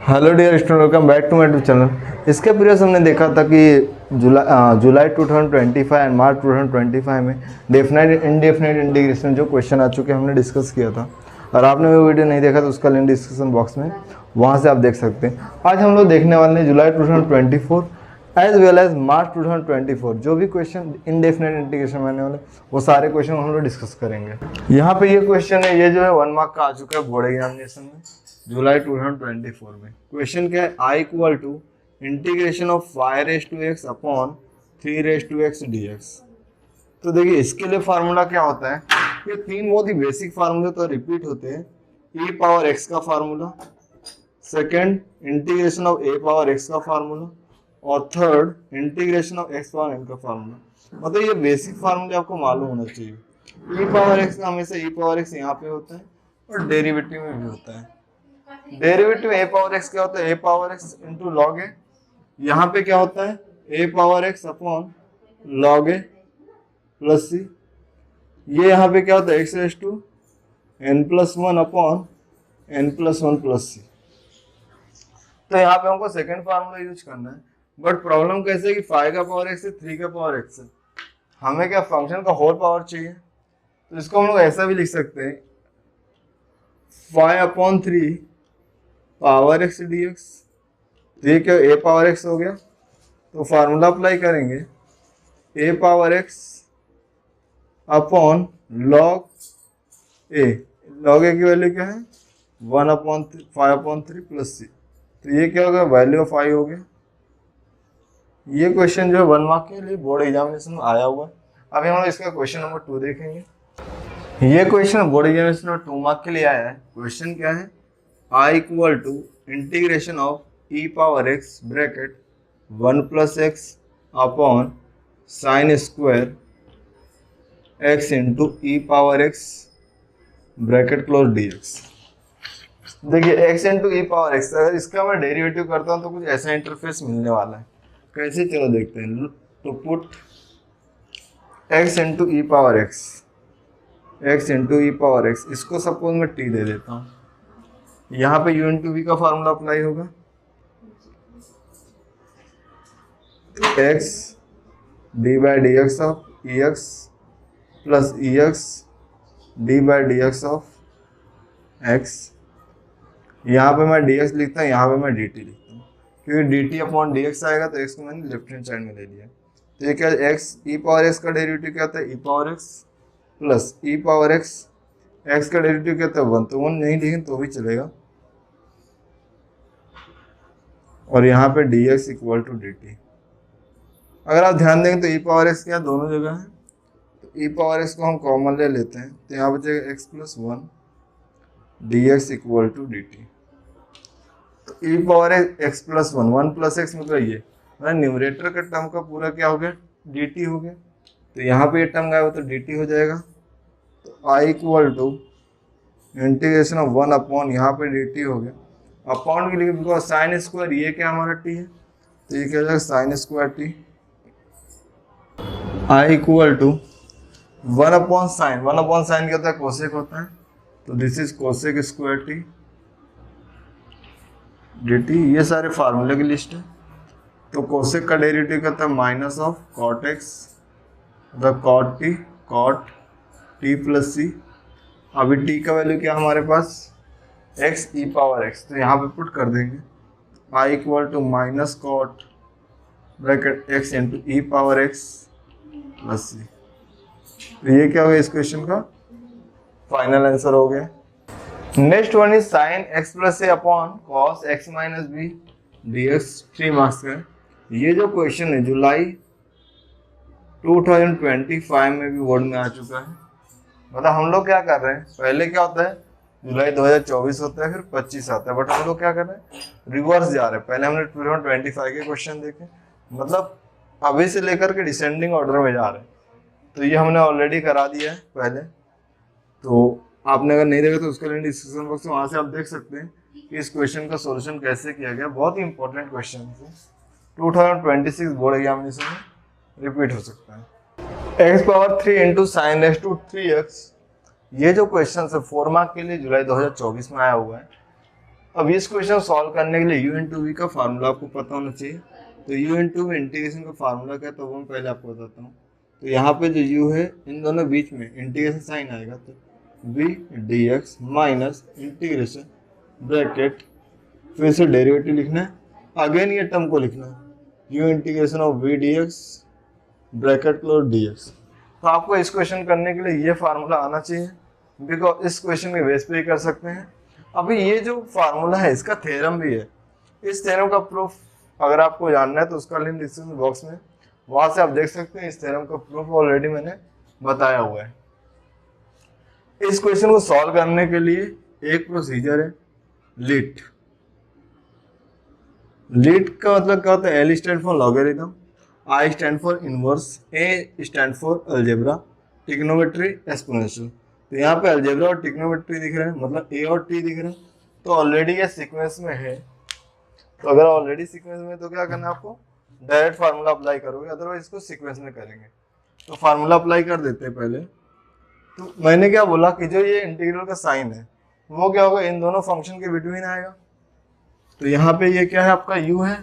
Hello dear student, welcome back to my YouTube channel. इसके previous हमने देखा था कि जुलाई 2025 एंड मार्च 2025 में डेफिनेट इनडेफिनेट इंटीग्रेशन जो क्वेश्चन आ चुके हैं हमने डिस्कस किया था। और आपने वो वीडियो नहीं देखा तो उसका लिंक डिस्क्रिप्शन बॉक्स में वहाँ से आप देख सकते हैं। आज हम लोग देखने वाले हैं जुलाई 2024 एज वेल एज मार्च 2024 जो भी क्वेश्चन इनडेफिनेट इंटीग्रेशन में आने वाले वो सारे क्वेश्चन हम लोग डिस्कस करेंगे। यहाँ पे ये क्वेश्चन है, ये जो है 1 मार्क का आ चुका है बोर्ड एग्जामिनेशन में जुलाई 2024 में। क्वेश्चन क्या है, I equal to integration of 5 upon 3 dx। तो देखिए इसके लिए फार्मूला क्या होता है, ये तीन बहुत ही बेसिक फार्मूले तो रिपीट होते हैं। e पावर x का formula, second integration of a power x का फार्मूला, और third integration of x power n का फार्मूला। मतलब ये बेसिक फार्मूले आपको मालूम होना चाहिए। e पावर x का हमेशा e पावर x यहाँ पे होता है और डेरिवेटिव में भी होता है। डेरिवेटिव a पावर x क्या होता है, a power x into log a. यहाँ पे क्या होता है, a power x upon log a plus c. ये यहाँ पे क्या होता है, x raise to n+1 upon n+1 plus c. तो यहाँ पे हमको सेकंड फार्मूला यूज करना है। बट प्रॉब्लम कैसे है कि 5 का पावर x है, 3 का पावर x है, हमें क्या फंक्शन का होल पावर चाहिए। तो इसको हम लोग ऐसा भी लिख सकते हैं, 5/3 पावर x dx। तो ये क्या a पावर x हो गया, तो फार्मूला अप्लाई करेंगे a power x upon log a। Log a की वैल्यू क्या है, 1/5/3 प्लस सी। तो ये क्या हो गया, वैल्यू ऑफ आई हो गया। ये क्वेश्चन जो है 1 मार्क के लिए बोर्ड एग्जामिनेशन में आया हुआ है। अभी हम लोग इसका क्वेश्चन नंबर 2 देखेंगे। ये क्वेश्चन बोर्ड एग्जामिनेशन में 2 मार्क के लिए आया है। क्वेश्चन क्या है, I equal to integration of e power x bracket 1 plus x upon sine square x into e power x bracket close dx। देखिए x into e power x, अगर इसका मैं डेरिवेटिव करता हूँ तो कुछ ऐसा इंटरफेस मिलने वाला है। कैसे, चलो देखते हैं। तो put x into e power x, x into e power x, इसको सपोज मैं t दे देता हूँ। यहाँ पे u इंटू v का फार्मूला अप्लाई होगा, x D by D x of E x plus E x D by D x of x। यहाँ पे मैं dx लिखता हूँ, यहाँ पे मैं dt लिखता हूँ, क्योंकि dt अपॉन dx आएगा तो x को मैंने लेफ्ट हैंड साइड में ले लिया। तो ये क्या, x e पावर x का डेरिवेटिव क्या होता है, e power x plus e power x का डेरिवेटिव क्या होता है 1। तो 1 नहीं लिखें तो भी चलेगा। और यहाँ पे dx इक्वल टू dt। अगर आप ध्यान देंगे तो e पावर x क्या दोनों जगह है, तो e पावर x को हम कॉमन ले लेते हैं, तो यहाँ बचेगा x+1 dx equal to dt। तो e power x+1, 1 plus x मतलब ये न्यूमरेटर का टर्म का पूरा क्या हो गया, dt हो गया। तो यहाँ पे ये टर्म गायब हो तो dt हो जाएगा। तो i equal to integration of 1 upon यहाँ पे dt हो गया। अपॉन के लिए बिकॉज साइन स्क्वायर ये क्या हमारा t है, तो ये क्या हो जाएगा sine square t। i equal to 1 upon sine, 1 upon sine क्या होता है, कोसेक होता है, तो this is cosec square t dt। ये सारे फार्मूले की लिस्ट है। तो कोसेक का डेरिवेटिव क्या होता है, minus of cot x the cot t plus c. अभी t का वैल्यू क्या हमारे पास, x e पावर x, तो यहाँ पे पुट कर देंगे i equal to minus cot bracket x into e power x plus c. तो ये क्या हो गया, इस क्वेश्चन का फाइनल आंसर हो गया। Next one is sine x plus a upon cos x minus b dx, 3 marks का। ये जो क्वेश्चन है जुलाई 2025 में भी बोर्ड में आ चुका है। मतलब हम लोग क्या कर रहे हैं, पहले क्या होता है जुलाई 2024 होता है, फिर 25 आता है, बट हम लोग क्या कर रहे हैं, रिवर्स जा रहे हैं। पहले हमने 2025 के क्वेश्चन देखे, मतलब अभी से लेकर के डिसेंडिंग ऑर्डर में जा रहे हैं। तो ये हमने ऑलरेडी करा दिया है पहले, तो आपने अगर नहीं देखा तो उसका लिंक डिस्क्रिप्शन बॉक्स में, वहाँ से आप देख सकते हैं कि इस क्वेश्चन का सॉल्यूशन कैसे किया गया। बहुत ही इंपॉर्टेंट क्वेश्चन है, 2026 बोर्ड एग्जामिनेशन में रिपीट हो सकता है। x power 3 into sine raise to 3x, ये जो क्वेश्चन है 4 मार्क के लिए जुलाई 2024 में आया हुआ है। अब इस क्वेश्चन सॉल्व करने के लिए यू इंटू वी का फार्मूला आपको पता होना चाहिए। तो यू इंटू वी इंटीग्रेशन का फार्मूला क्या है तो वो मैं पहले आपको बताता हूँ। तो यहाँ पे जो u है इन दोनों बीच में इंटीग्रेशन साइन आएगा, तो v dx minus integration bracket, फिर से डेरिवेटिव लिखना है, अगेन ये टर्म को लिखना है u integration of v dx bracket close dx। तो आपको इस क्वेश्चन करने के लिए ये फार्मूला आना चाहिए, बिकॉज इस क्वेश्चन के बेस पे ही कर सकते हैं। अभी ये जो फार्मूला है इसका थ्योरम भी है, इस थ्योरम का प्रूफ अगर आपको जानना है तो उसका लिंक डिस्क्रिप्शन बॉक्स में, वहां से आप देख सकते हैं। इस थ्योरम का प्रूफ ऑलरेडी मैंने बताया हुआ है। इस क्वेश्चन को सॉल्व करने के लिए एक प्रोसीजर है लिट। लिट का मतलब क्या होता है? L stand for logarithm, I stand for inverse, A stand for algebra, trigonometry, exponential. तो यहाँ पे अलजेब्रा और ट्रिग्नोमेट्री दिख रहे हैं, मतलब ए और टी दिख रहे हैं, तो ऑलरेडी ये सीक्वेंस में है। तो अगर ऑलरेडी सीक्वेंस में तो क्या करना है आपको? डायरेक्ट फार्मूला अप्लाई करोगे, अदरवाइज इसको सीक्वेंस में करेंगे। तो फार्मूला अप्लाई कर देते हैं पहले। तो मैंने क्या बोला कि जो ये इंटीग्रल का साइन है वो क्या होगा? इन दोनों फंक्शन के बिटवीन आएगा। तो यहाँ पे ये क्या है? आपका u है,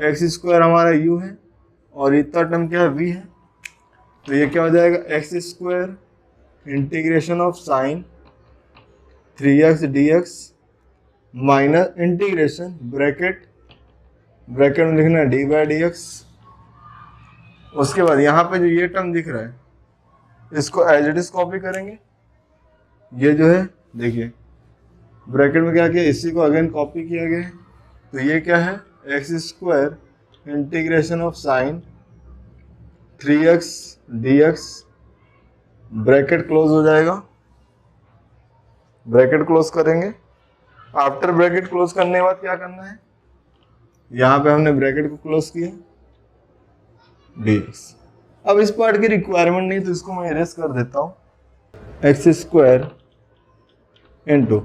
एक्स स्क्वायर हमारा u है, और इतना टर्म क्या है? v है। तो ये क्या हो जाएगा? X square integration of sine 3x dx minus integration bracket में लिखना है डी बाई डी एक्स। उसके बाद यहाँ पे जो ये टर्म दिख रहा है इसको एज इट इज कॉपी करेंगे। ये जो है देखिए ब्रैकेट में क्या किया, इसी को अगेन कॉपी किया गया है। तो ये क्या है? X square integration of sine 3x dx bracket close हो जाएगा। ब्रैकेट क्लोज करेंगे। आफ्टर ब्रैकेट क्लोज करने के बाद क्या करना है? यहाँ पे हमने ब्रैकेट को क्लोज किया dx। अब इस पार्ट की रिक्वायरमेंट नहीं तो इसको मैं इरेज कर देता हूँ। एक्स स्क्वायर इंटू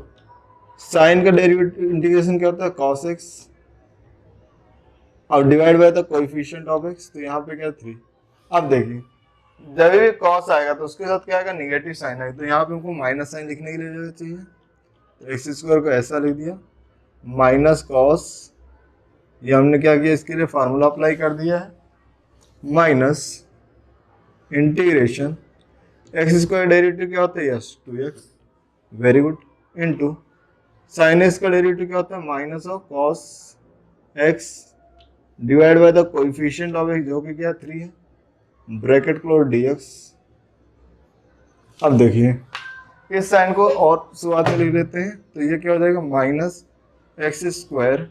साइन का डेरिवेटिव इंटीग्रेशन क्या होता है? cos x, और divide by the coefficient of x। तो यहाँ पे क्या 3। अब देखिए जब भी cos आएगा तो उसके साथ क्या आएगा? निगेटिव साइन आएगा। तो यहाँ पे हमको माइनस साइन लिखने के लिए चाहिए, तो एक्स स्क्वायर को ऐसा लिख दिया माइनस कॉस, ये हमने क्या किया? इसके लिए फार्मूला अप्लाई कर दिया है, minus integration x square derivative क्या होता है? Yes 2x, very good, into sine x का डेरिवेटिव क्या होता है? Minus of cos x divide by the coefficient of x जो कि क्या 3 है, ब्रैकेट क्लोज dx। अब देखिए इस साइन को और शुरुआत में लिख देते हैं। तो ये क्या हो जाएगा? Minus x square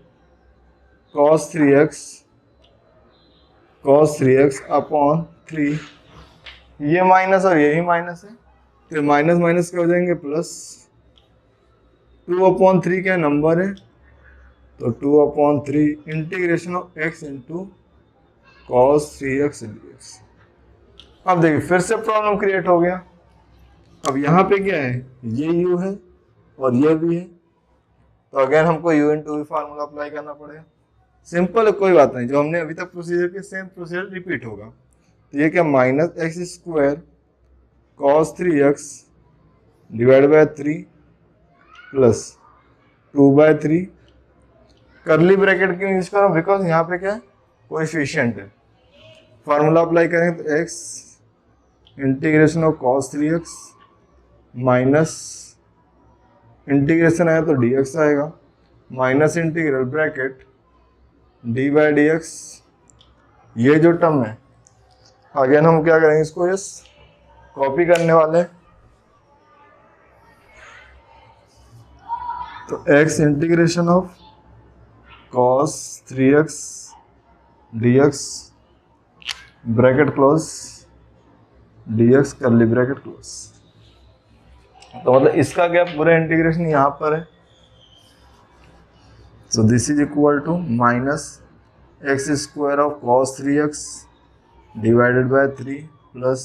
cos 3x upon 3। ये माइनस और यही माइनस है, तो माइनस माइनस क्या हो जाएंगे? प्लस 2/3 क्या नंबर है? तो 2/3 integration of x into cos 3x dx। अब देखिए फिर से प्रॉब्लम क्रिएट हो गया। अब यहाँ पे क्या है? ये u है और ये v है, तो अगेन हमको u into v formula apply करना पड़ेगा। सिंपल है, कोई बात नहीं, जो हमने अभी तक प्रोसीजर के सेम प्रोसीजर रिपीट होगा। तो ये क्या? Minus x square cos 3x divide by 3 plus 2/3। करली ब्रैकेट क्यों यूज करो? बिकॉज यहाँ पे क्या है? कोएफिशिएंट है। फार्मूला अप्लाई करेंगे तो x integration of cos 3x minus integration आया तो dx आएगा, minus integral bracket D by D x. ये जो टर्म है अगेन हम क्या करेंगे? इसको यस कॉपी करने वाले। तो x integration of cos 3x dx bracket close dx करली ब्रैकेट क्लोज। तो मतलब इसका क्या? पूरा इंटीग्रेशन यहाँ पर है। So this is equal to minus x square of cos 3x divided by 3 plus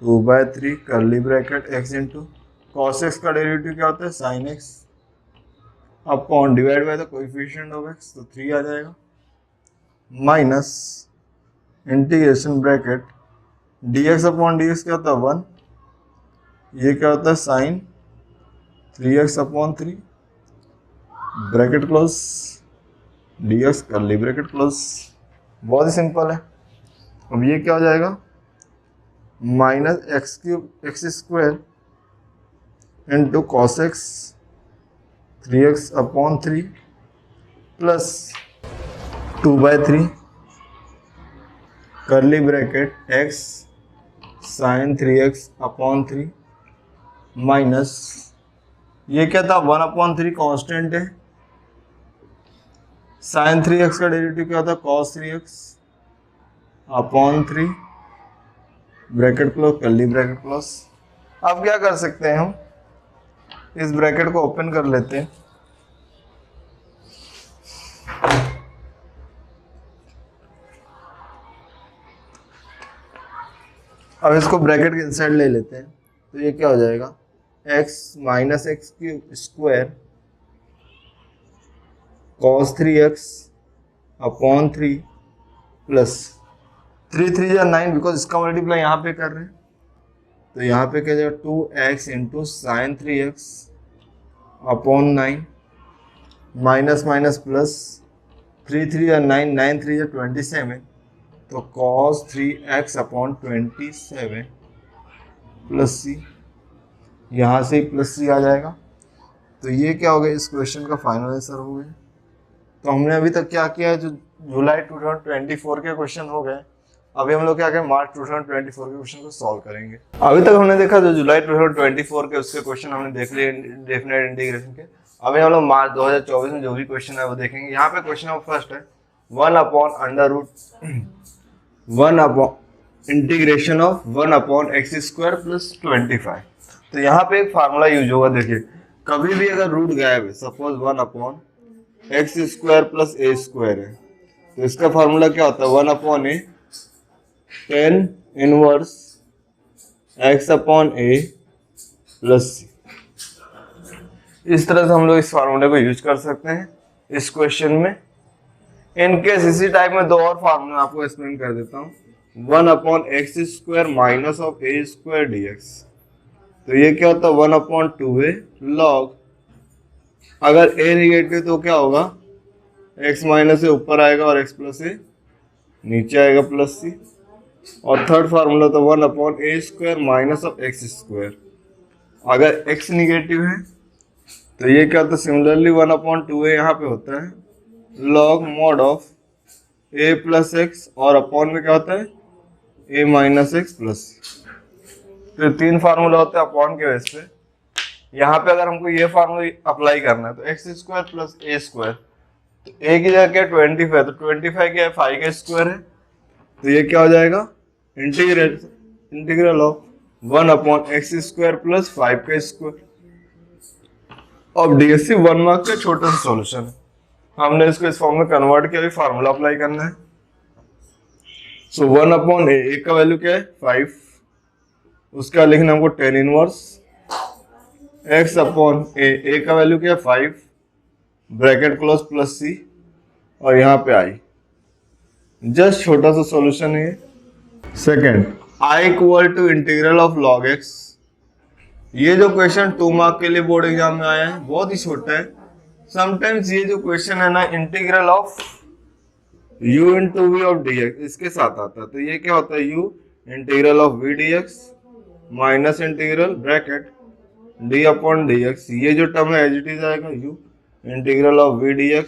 2/3 curly bracket x into cos x का डेरिवेटिव क्या होता है? sin x upon divide by the coefficient of x, तो 3 आ जाएगा, minus integration bracket dx upon dx क्या होता है? 1। ये क्या होता है? sin 3x upon 3 bracket close dx curly bracket close. बहुत ही सिंपल है। अब ये क्या हो जाएगा, minus x cube x square into cos x 3x upon 3 plus 2/3 curly bracket x sine 3x upon 3 minus ये क्या था 1/3 कांस्टेंट है, साइन 3x का डेरिवेटिव क्या होता है cos 3x upon 3 bracket close curly bracket close. अब क्या कर सकते हैं, हम इस ब्रैकेट को ओपन कर लेते हैं। अब इसको ब्रैकेट के इनसाइड ले लेते हैं, तो ये क्या हो जाएगा x minus x cube square cos 3x upon 3 plus 3 या 9 बिकॉज इसका मल्टीप्लाई यहाँ पे कर रहे हैं, तो यहाँ पे क्या जाएगा 2x into sine 3x upon 9 minus minus plus 3 या 9 9 या 27, तो cos 3x अपॉन 27 प्लस सी, यहाँ से प्लस सी आ जाएगा। तो ये क्या हो गया, इस क्वेश्चन का फाइनल आंसर हो गया। तो हमने अभी तक क्या किया है, जो जुलाई 2024 के क्वेश्चन हो गए, अभी हम लोग क्या करें मार्च 2024 के क्वेश्चन को सॉल्व करेंगे। अभी तक हमने देखा जो जुलाई 2024 के उसके क्वेश्चन हमने देख लिए डेफिनेट इंटीग्रेशन के। अभी हम लोग मार्च 2024 में जो भी क्वेश्चन है वो देखेंगे। यहाँ पे क्वेश्चन फर्स्ट है 1 इंटीग्रेशन ऑफ 1/x² प्लस 25। तो यहाँ पे एक फार्मूला यूज होगा, देखिए कभी भी अगर रूट गायब है, सपोज 1/x² प्लस a² है, तो इसका फार्मूला क्या होता है 1/a tan inverse x/a plus c। इस तरह से हम लोग इस फार्मूले को यूज कर सकते हैं इस क्वेश्चन में। इनकेस इसी टाइप में दो और फार्मूला आपको एक्सप्लेन कर देता हूँ। 1/x² minus of a² dx, तो ये क्या होता है 1/2a लॉग, अगर a निगेटिव तो क्या होगा x माइनस ए ऊपर आएगा और x प्लस ए नीचे आएगा प्लस सी। और थर्ड फार्मूला तो 1/a² माइनस ऑफ x², अगर x निगेटिव है तो ये क्या होता है सिमिलरली 1/2a यहाँ पे होता है log mod of a plus x, और अपॉन में क्या होता है a माइनस एक्स प्लस। तो तीन फार्मूला होते हैं अपॉन के बेस पे। यहाँ पे अगर हमको ये फार्मूला अप्लाई करना है तो x² प्लस a², तो a की जगह क्या 25, तो 25 क्या है 5 का स्क्वायर है, तो ये क्या हो जाएगा इंटीग्रल ऑफ 1/x² प्लस 5 का स्क्वायर। अब डीएससी 1 मार्क का छोटा सा सॉल्यूशन है, हमने इसको इस फॉर्म में कन्वर्ट किया, फार्मूला अप्लाई करना है। सो 1/a का वैल्यू क्या है 5, उसका लिखना हमको tan इनवर्स x/a का वैल्यू क्या है 5 ब्रैकेट क्लोज प्लस c, और यहाँ पे आई जस्ट छोटा सा सॉल्यूशन है। Second i = integral of log x। ये जो क्वेश्चन 2 मार्क के लिए बोर्ड एग्जाम में आया है, बहुत ही छोटा है। समटाइम्स ये जो क्वेश्चन है ना integral of u into v of dx इसके साथ आता है, तो ये क्या होता है u integral of v dx minus integral bracket d upon dx, ये जो टर्म है एज इट इज आएगा u integral of v dx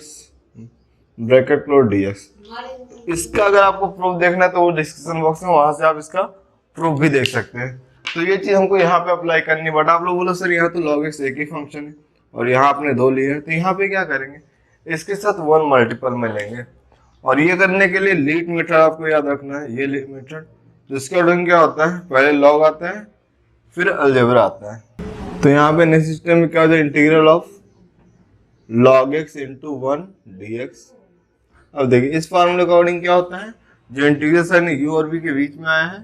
bracket close dx। इसका अगर आपको प्रूफ देखना है तो वो डिस्क्रिप्शन बॉक्स में, वहां से आप इसका प्रूफ भी देख सकते हैं। तो ये चीज हमको यहाँ पे अप्लाई करनी, बट आप लोग बोलो सर यहाँ तो log x एक ही फंक्शन है और यहाँ आपने 2 लिए हैं, तो यहाँ पे क्या करेंगे इसके साथ 1 मल्टीपल में लेंगे। और ये करने के लिए लीट मेथड आपको याद रखना है, ये लीट मेथड जिसके अकॉर्डिंग क्या होता है पहले लॉग आता है फिर अलजेब्रा आता है। तो यहाँ पे नेक्स्ट सिस्टम में क्या होता है integral of log x into 1 dx। अब देखिए इस फार्मूले के अकॉर्डिंग क्या होता है, जो इंटीग्रल साइन है u और v के बीच में आया है,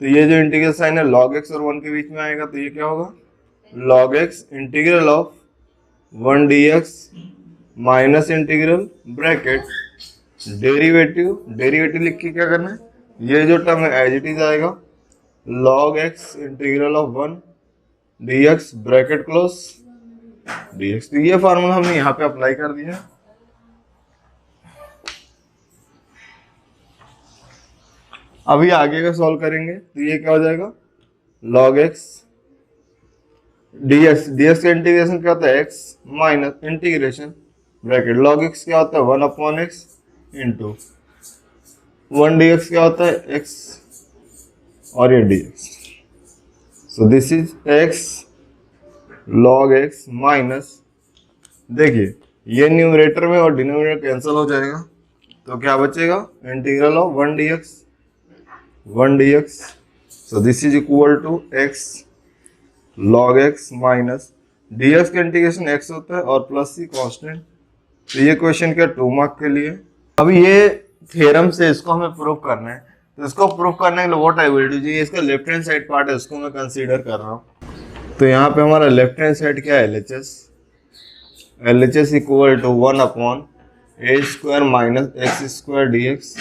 तो ये जो इंटीग्रल साइन है log x और 1 के बीच में आएगा, तो ये क्या होगा log x integral of 1 dx minus integral bracket derivative लिख के क्या करना है, ये जो टर्म है एज इट इज आएगा log x integral of 1 dx bracket close dx। तो ये फार्मूला हमने यहाँ पे अप्लाई कर दिया। अभी आगे का सॉल्व करेंगे तो ये क्या हो जाएगा, log x dx, dx का इंटीग्रेशन क्या होता है x minus integration bracket log x क्या होता है 1 अपॉन x इंटू 1 dx क्या होता है x और ये dx। So this is x log x minus, देखिए ये न्यूमरेटर में और डिनोमिनेटर कैंसिल हो जाएगा तो क्या बचेगा, integral of 1 dx। So this is equal to x log x minus dx का इंटीग्रेशन x होता है और प्लस c कांस्टेंट। तो ये क्वेश्चन क्या 2 मार्क के लिए। अभी ये थ्योरम से इसको हमें प्रूव करना है, तो इसको प्रूव करने के लिए व्हाट आई विल डू, जी इसका लेफ्ट हैंड साइड पार्ट है उसको मैं कंसीडर कर रहा हूँ। तो यहाँ पे हमारा लेफ्ट हैंड साइड क्या है, LHS equal to 1 upon a square minus x square dx।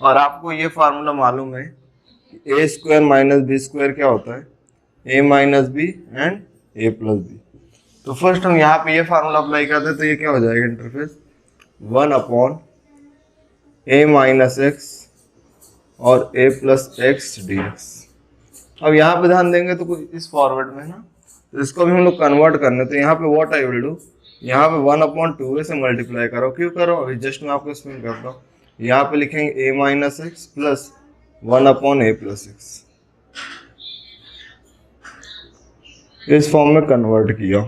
और आपको ये फार्मूला मालूम है a square minus b square क्या होता है, a minus b and a plus b. तो फर्स्ट हम यहाँ पे ये फार्मूला अप्लाई करते हैं तो ये क्या हो जाएगा, interface 1 upon a minus x और ए प्लस एक्स dx। अब यहाँ पे ध्यान देंगे तो कुछ इस फॉरवर्ड में है ना, तो इसको भी हम लोग कन्वर्ट करने, तो यहाँ पे व्हाट आई विल डू, यहाँ पे 1 अपॉन 2a से मल्टीप्लाई करो। क्यों करो, अभी जस्ट मैं आपको एक्सप्लेन करता हूँ। यहाँ पे लिखेंगे a minus x plus 1 upon A plus x, इस फॉर्म में कन्वर्ट किया।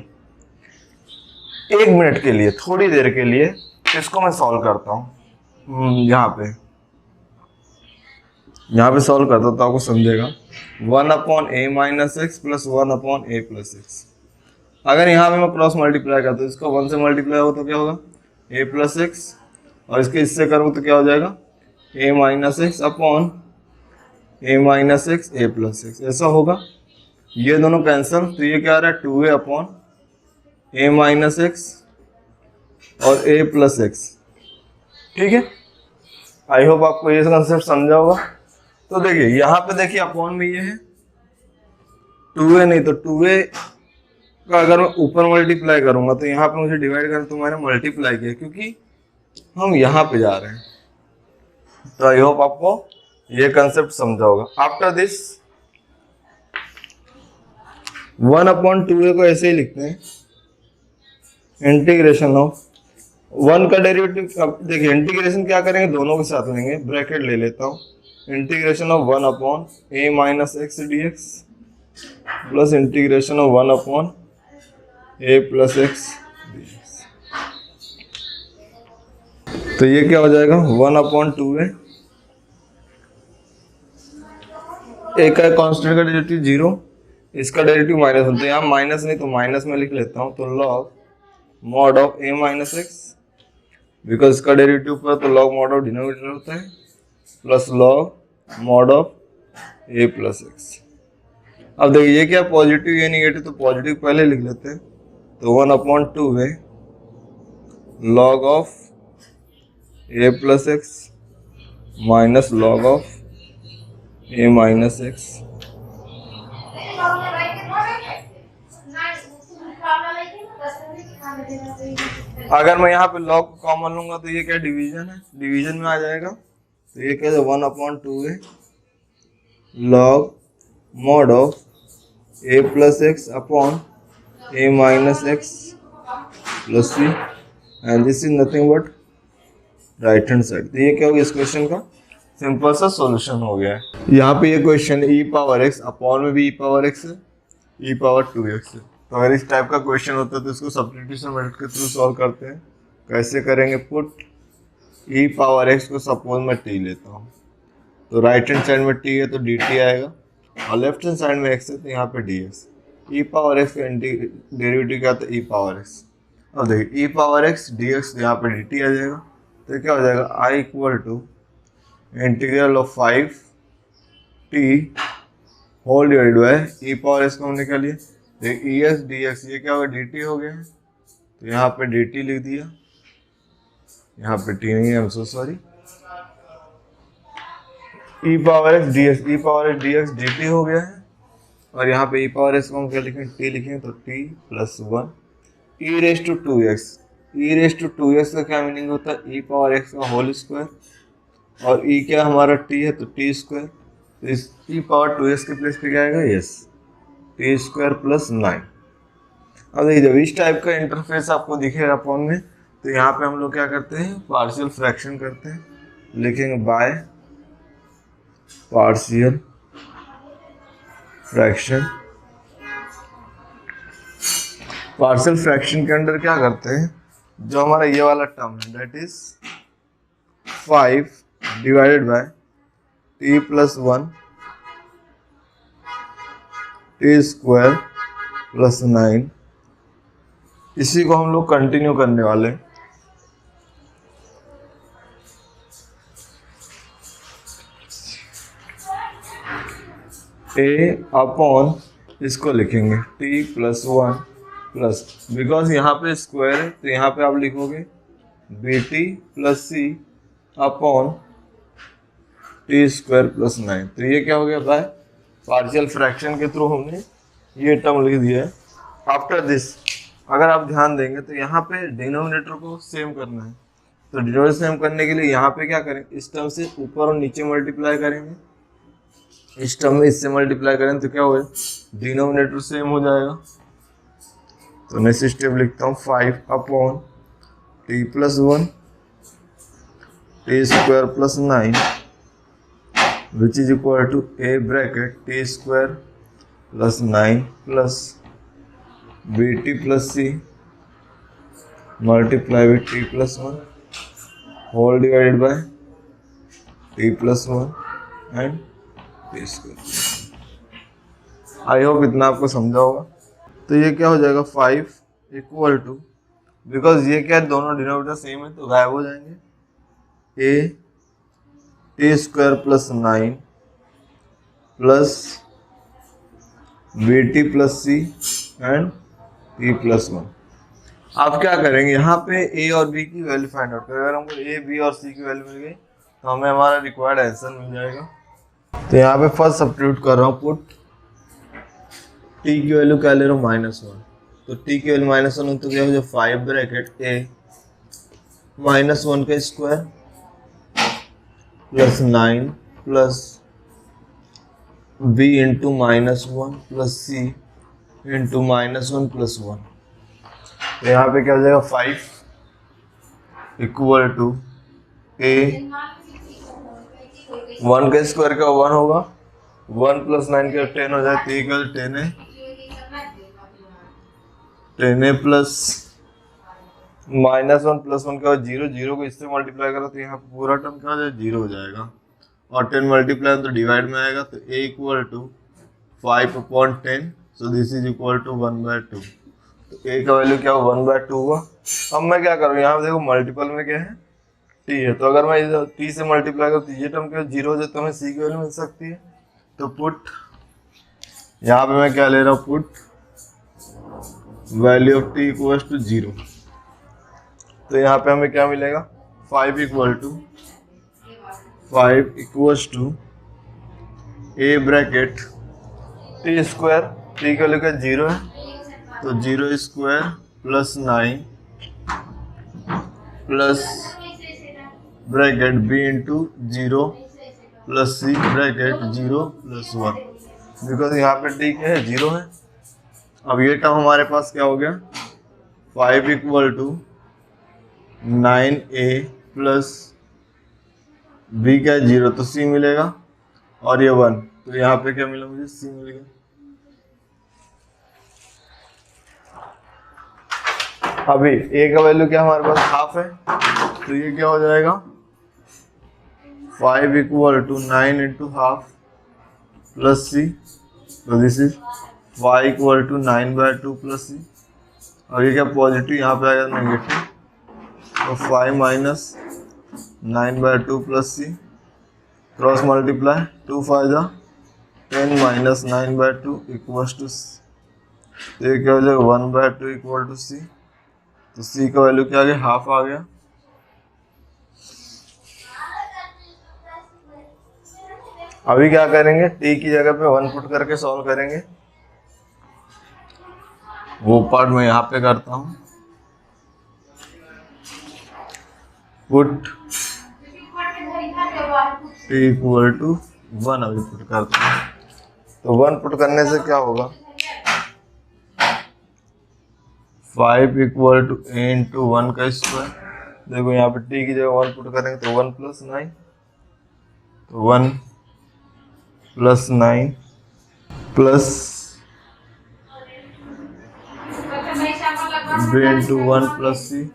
1 मिनट के लिए, थोड़ी देर के लिए इसको मैं सॉल्व करता हूँ। यहाँ पे सॉल्व करता हूँ तो आपको समझेगा। 1 upon a minus x plus 1 upon A plus x. अगर यहाँ पे मैं क्रॉस मल्टीप्लाई करता हूँ, इसको 1 से मल्टीप्लाई हो तो क्या होगा, ए प्लस एक्स, और इसके इससे करूँ तो क्या हो जाएगा, ए minus x upon a minus x A plus x, ऐसा होगा। ये दोनों कैंसिल, तो ये क्या आ रहा है 2a upon a minus x और ए प्लस एक्स। ठीक है, आई होप आपको ये कंसेप्ट समझा होगा। तो देखिए यहाँ पे देखिए अपॉन में ये है 2a, नहीं तो 2a का अगर मैं ऊपर मल्टीप्लाई करूंगा तो यहाँ पे मुझे डिवाइड करना, तो मैंने मल्टीप्लाई किया क्योंकि हम यहाँ पे जा रहे हैं। तो आई होप आपको ये कंसेप्ट समझा होगा। आफ्टर दिस 1 अपॉन 2a को ऐसे ही लिखते हैं, इंटीग्रेशन ऑफ 1 का डेरिवेटिव। अब देखिए इंटीग्रेशन क्या करेंगे, दोनों के साथ लेंगे, ब्रैकेट ले लेता हूँ, integration of 1 upon a minus x dx plus integration of 1 upon A plus x dx। तो ये क्या हो जाएगा 1 अपॉन 2a, ए का कांस्टेंट का डेरिवेटिव 0, इसका डेरिवेटिव माइनस होता है, यहाँ माइनस नहीं तो माइनस में लिख लेता हूँ। तो log mod of A minus x, because इसका डेरिवेटिव पर तो लॉग मॉड ऑफ डिनोमिनेटर होता है, plus log mod of a plus x. अब देखिए ये क्या पॉजिटिव या निगेटिव, तो पॉजिटिव पहले लिख लेते हैं। तो 1 upon 2a log of a plus x minus log of A minus x. अगर मैं यहाँ पे लॉग को कॉमन लूंगा तो ये क्या डिवीजन है, डिवीजन में आ जाएगा। तो ये क्या है 1 upon 2a log mod of a plus x upon a minus x plus c, and this is nothing but right hand side. तो ये क्या हो गया, इस क्वेश्चन का सिंपल सा सॉल्यूशन हो गया है। यहाँ पे ये question e power x upon में भी e पावर x है, e पावर 2x है। तो अगर इस टाइप का क्वेश्चन होता है तो इसको सब्स्टिट्यूशन मेथड के थ्रू सॉल्व करते हैं। कैसे करेंगे, पुट e पावर x को सपोज मैं t लेता हूँ, तो राइट हैंड साइड में t है तो dt आएगा, और लेफ्ट हैंड साइड में x है तो यहाँ पे dx। e पावर x का डेरिवेटिव क्या था, e पावर x। अब देखिए e पावर x dx, यहाँ पे dt आ जाएगा। तो क्या हो जाएगा, i equal to integral of 5t whole divide by e power s को हमने क्या लिया, देखिए es dx, ये क्या होगा dt हो गया है। तो यहाँ पे dt लिख दिया, यहाँ पे t नहीं है, I am so sorry. e power x dx, e power x dx dt हो गया है, और यहाँ पे e पावर s को हम क्या लिखेंगे, t लिखेंगे, तो t plus 1 e raise to two x, e raise to two x का क्या मीनिंग होता है, ई पावर एक्स का होल स्क्वायर, और ई क्या हमारा टी है तो टी स्क्वायर, तो इस ई पावर टू एक्स के प्लेस पे क्या आएगा, यस टी स्क्वायर प्लस 9। अब देखिए जब इस टाइप का इंटरफेस आपको दिखेगा फोन में, तो यहाँ पे हम लोग क्या करते हैं, पार्शियल फ्रैक्शन करते हैं, लिखेंगे by partial fraction. Partial fraction के अंदर क्या करते हैं, जो हमारा ये वाला टर्म है that is 5 divided by t plus 1 t square plus 9, इसी को हम लोग कंटिन्यू करने वाले हैं। ए अपॉन इसको लिखेंगे टी प्लस 1 प्लस, बिकॉज यहाँ पे स्क्वायर है तो यहाँ पे आप लिखोगे बी टी प्लस सी अपॉन टी स्क्वायर प्लस 9। तो ये क्या हो गया भाई, पार्शियल फ्रैक्शन के थ्रू हमने ये टर्म लिख दिया है। आफ्टर दिस अगर आप ध्यान देंगे तो यहाँ पे डिनोमिनेटर को सेम करना है, तो डिनोमिनेटर सेम करने के लिए यहाँ पे क्या करें, इस टर्म से ऊपर और नीचे मल्टीप्लाई करेंगे, इस टर्म में इससे मल्टीप्लाई करें तो क्या होगा, डिनोमिनेटर सेम हो जाएगा। तो नेक्स्ट स्टेप लिखता हूँ 5 upon t plus 1 t square plus 9 which is equal to a bracket t square plus 9 plus b t plus c multiply with t plus 1 whole divided by t plus 1 and t square. I hope इतना आपको समझा होगा। तो ये क्या हो जाएगा 5 equal to, because ये क्या है दोनों डिनोमिनेटर सेम है तो गायब हो जाएंगे, a t square plus 9 plus b t plus c and t plus 1। आप क्या करेंगे, यहाँ पे ए और बी की वैल्यू फाइंड आउट करेंगे। अगर हमको ए बी और सी की वैल्यू मिल गई तो हमें हमारा रिक्वायर्ड आंसर मिल जाएगा। तो यहाँ पे फर्स्ट सब्स्टिट्यूट कर रहा हूँ, पुट टी की वैल्यू क्या ले रहा हूँ -1, तो टी की वैल्यू -1 हो तो क्या हो जाए 5 ब्रैकेट ए -1 का square plus 9 plus b into -1 plus c into -1 plus 1। तो यहाँ पे क्या हो जाएगा 5 इक्वल टू ए 1 का स्क्वायर का 1 होगा, 1 प्लस 9 का 10 हो जाए, 3 का 10 है, 10 है प्लस -1 प्लस 1 का 0, 0 को इससे मल्टीप्लाई करो तो यहाँ पे पूरा टर्म क्या हो जाए 0 हो जाएगा, और 10 मल्टीप्लाई तो डिवाइड में आएगा, तो a equal to 5 upon 10, so this is equal to 1/2। तो a का वैल्यू क्या हो 1/2 हुआ। अब मैं क्या करूँ, यहाँ पे देखो मल्टीपल में क्या है t है, तो अगर मैं t से मल्टीप्लाई करूँ तो ये टर्म क्या 0 हो जाए तो हमें c की वैल्यू मिल सकती है। तो पुट यहाँ पे मैं क्या ले रहा हूँ, put value of t equals to 0। तो यहाँ पे हमें क्या मिलेगा 5 equals to a bracket t square, t का लेकर 0 है तो 0 square plus 9 plus bracket b into 0 plus c bracket 0 plus 1, because यहाँ पे टी क्या है 0 है। अब ये टर्म हमारे पास क्या हो गया 5 equal to 9a plus B का 0 तो c मिलेगा, और ये 1 तो यहाँ पे क्या मिला मुझे c मिलेगा। अभी a का वैल्यू क्या हमारे पास हाफ है, तो ये क्या हो जाएगा 5 equal to 9 into half plus c, तो this is y equal to 9/2 plus c, और ये क्या पॉजिटिव यहाँ पे आएगा नेगेटिव, तो 5 minus 9/2 plus c, cross multiply 2 5 10 minus 9/2 equals to c, तो ये क्या हो जाएगा 1/2 इक्वल टू सी, तो सी का वैल्यू क्या आ गया हाफ आ गया। अभी क्या करेंगे, टी की जगह पे 1 पुट करके सॉल्व करेंगे, वो पार्ट मैं यहाँ पे करता हूँ। पुट t इक्वल टू 1 अभी पुट करते हैं। तो 1 पुट करने से क्या होगा, 5 इक्वल टू a इंटू 1 का स्क्वायर। देखो यहाँ पे t की जगह 1 पुट करेंगे तो 1 प्लस 9, तो 1 plus 9 plus b into 1 plus c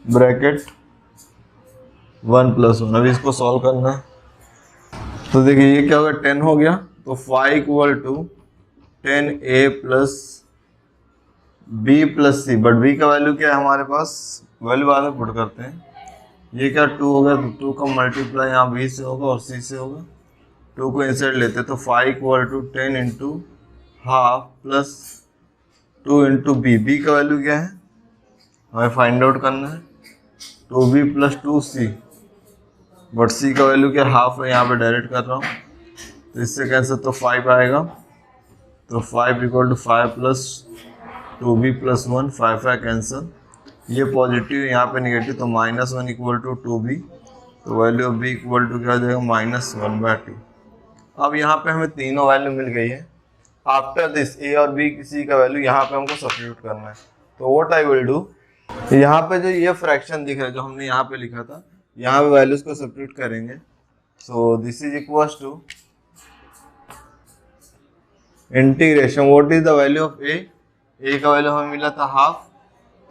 bracket 1 plus 1। अभी इसको सॉल्व करना है। तो देखिए ये क्या होगा, 10 हो गया, तो 5 equal to 10a plus b plus c। But b का वैल्यू क्या है हमारे पास, वैल्यू बाद में पुट करते हैं। ये क्या 2 हो गया, तो 2 का मल्टीप्लाई यहाँ b से होगा और c से होगा। 2 को इंसर्ट लेते तो 5 equal to 10 into half plus 2 into b का वैल्यू क्या है हमें फाइंड आउट करना है, 2b plus 2c। But c का वैल्यू क्या हाफ है, यहाँ पे डायरेक्ट कर रहा हूँ, तो इससे कैंसिल तो 5 आएगा। तो 5 equal to 5 plus 2b plus 1, 5 cancel, ये पॉजिटिव यहाँ पे निगेटिव, तो -1 इक्वल टू 2b। तो value of b equal to क्या हो जाएगा, -1/2। अब यहाँ पे हमें तीनों वैल्यू मिल गई है। आफ्टर दिस a और b किसी का वैल्यू यहाँ पे हमको सब्स्टिट्यूट करना है। तो व्हाट आई विल डू, यहाँ पे जो ये फ्रैक्शन दिख रहा है जो हमने यहाँ पे लिखा था, यहाँ पे वैल्यूज को सब्स्टिट्यूट करेंगे। So this is equals to integration, what is the value of a का वैल्यू हमें मिला था हाफ,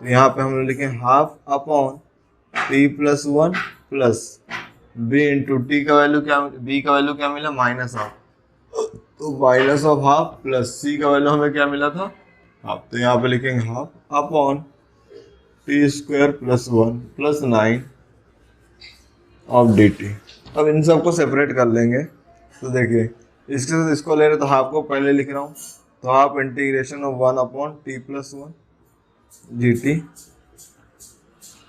तो यहाँ पे हम लिखे half upon t plus 1 plus b into t का वैल्यू क्या, b का वैल्यू क्या मिला -हाफ, तो -हाफ प्लस c का वैल्यू हमें क्या मिला था हाफ, तो यहाँ पे लिखेंगे half upon t square plus 1 plus 9 of dt। अब इन सबको सेपरेट कर लेंगे। तो देखिए इसके साथ इसको ले रहे तो हाफ को पहले लिख रहा हूँ, तो half integration of 1 upon t plus 1 dt।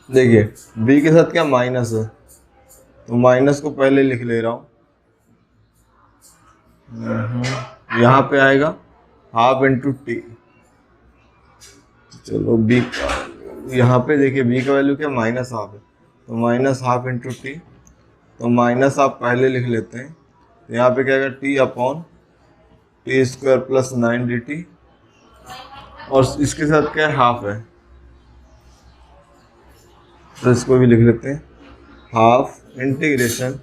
देखिए b के साथ क्या माइनस है, तो माइनस को पहले लिख ले रहा हूँ, यहाँ पे आएगा हाफ इंटू टी। चलो b यहाँ पे देखिए b का वैल्यू क्या -हाफ है, तो -हाफ इंटू टी, तो -हाफ पहले लिख लेते हैं, तो यहाँ पे क्या आएगा t upon T square plus 9 dt, और इसके साथ क्या हाफ है, तो इसको भी लिख लेते हैं half integration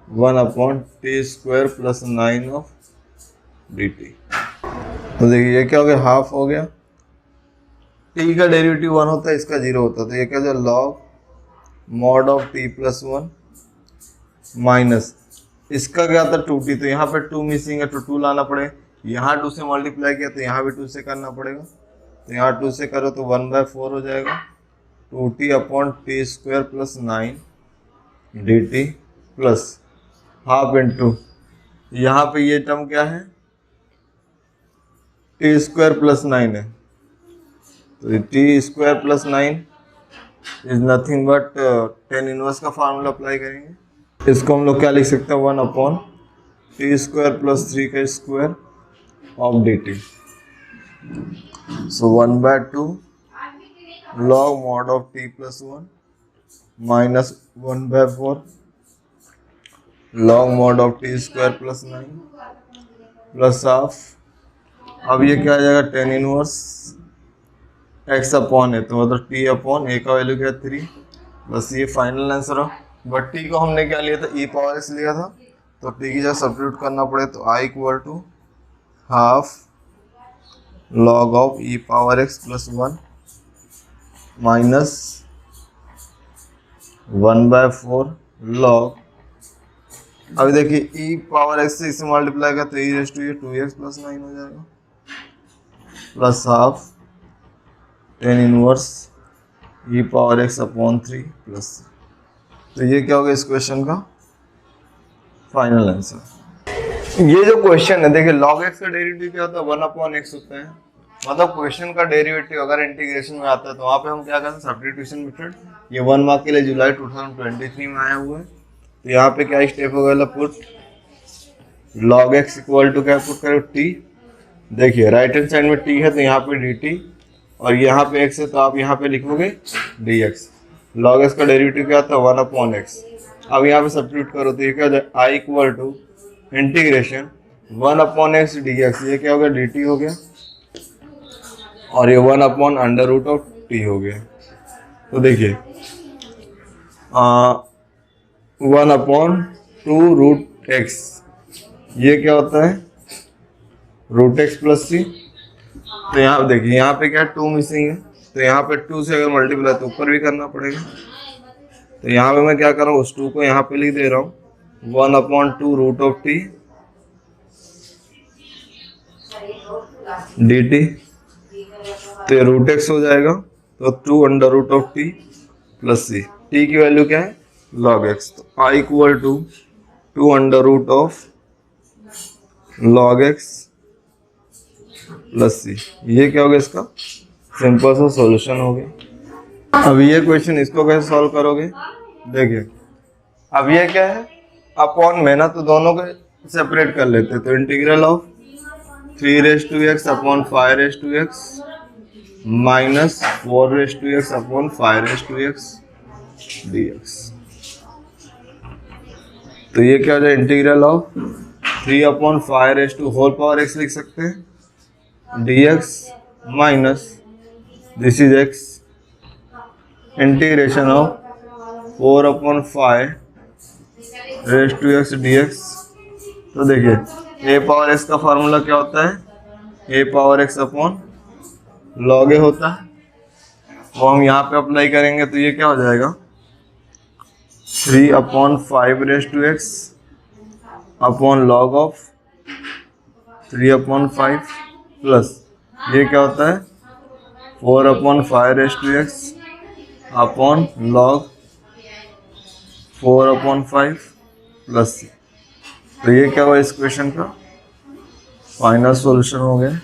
1 upon T square plus 9 of dt। तो देखिए ये क्या हो गया, हाफ हो गया, t का डेरिवेटिव 1 होता है, इसका 0 होता है, तो ये क्या हो log mod of t plus 1 minus इसका क्या था 2t, तो यहाँ पे 2 मिसिंग है, तो 2 लाना पड़ेगा। यहाँ 2 से मल्टीप्लाई किया तो यहाँ भी 2 से करना पड़ेगा, तो यहाँ 2 से करो तो 1/4 हो जाएगा, 2t upon T square plus 9 dt plus half into यहाँ पे ये टर्म क्या है टी स्क्वायर प्लस 9 है, तो T square plus 9 is nothing but tan inverse का फार्मूला अप्लाई करेंगे। इसको हम लोग क्या लिख सकते हैं, 1 अपॉन टी स्क्वायर प्लस 3 का square of dt। So 1/2 log mod of t plus 1 minus 1/4 log mod of T square plus 9 plus half. अब ये क्या आ जाएगा, टेन इनवर्स x अपॉन है, तो मतलब t अपॉन a का वैल्यू क्या है 3, बस ये फाइनल आंसर हो। बट t को हमने क्या लिया था, e पावर x लिया था, तो t की जगह सब्स्टिट्यूट करना पड़े, तो i equal to half log of e power x plus 1 minus 1/4 log, अभी देखिए e पावर x से इसे मल्टीप्लाई कर तो e raise to 2x plus 9 हो जाएगा, plus half tan inverse e power x upon 3 plus, तो ये क्या होगा इस क्वेश्चन का फाइनल आंसर। ये जो क्वेश्चन है देखिए log x का डेरिवेटिव क्या होता है, 1 अपॉन x होता है, मतलब क्वेश्चन का डेरिवेटिव अगर इंटीग्रेशन में आता है तो वहाँ पे हम क्या करते हैं सब्स्टिट्यूशन मेथड। ये 1 मार्क के लिए जुलाई 2023 में आया हुआ है, तो यहाँ पे क्या स्टेप होगा, put log x equal to क्या पुट करो t। देखिए राइट हैंड साइड में t है तो यहाँ पे dt और यहाँ पे x है तो आप यहाँ पे लिखोगे dx। log x का डेरिवेटिव क्या आता है 1/x। अब यहाँ पे सब्स्टिट्यूट करो तो ये क्या हो जाए i equal to integration 1/x dx, ये क्या हो गया dt हो गया, और ये 1/√t हो गया। तो देखिए 1/2√x, ये क्या होता है √x प्लस c। तो यहाँ देखिए यहाँ पे क्या 2 मिसिंग है, तो यहाँ पे 2 से अगर मल्टीप्लाई तो ऊपर भी करना पड़ेगा। तो यहाँ पे मैं क्या कर रहा हूँ उस 2 को यहाँ पे लिख दे रहा हूँ 1/2√t dt। तो ये √x हो जाएगा, तो 2/√t प्लस c। t की वैल्यू क्या है log x, तो i equal to 2/log x plus c। ये क्या हो गया इसका सिंपल सा सॉल्यूशन हो गया। अब ये क्वेश्चन इसको कैसे सॉल्व करोगे, देखिए अब ये क्या है अपॉन में ना, तो दोनों को सेपरेट कर लेते हैं। तो integral of 3x upon 5x minus 4x upon 5x dx। तो ये क्या हो जाए इंटीग्रल ऑफ 3/5 लिख सकते हैं dx minus this is x integration of 4/5 dx। तो देखिए a/x का फार्मूला क्या होता है a/x अपॉन log a होता है, वो हम यहाँ पे अप्लाई करेंगे तो ये क्या हो जाएगा 3/5 अपॉन log ऑफ 3/5 प्लस ये क्या होता है 4/5 अपॉन log 4/5 प्लस। तो ये क्या हुआ इस क्वेश्चन का फाइनल सॉल्यूशन हो गया।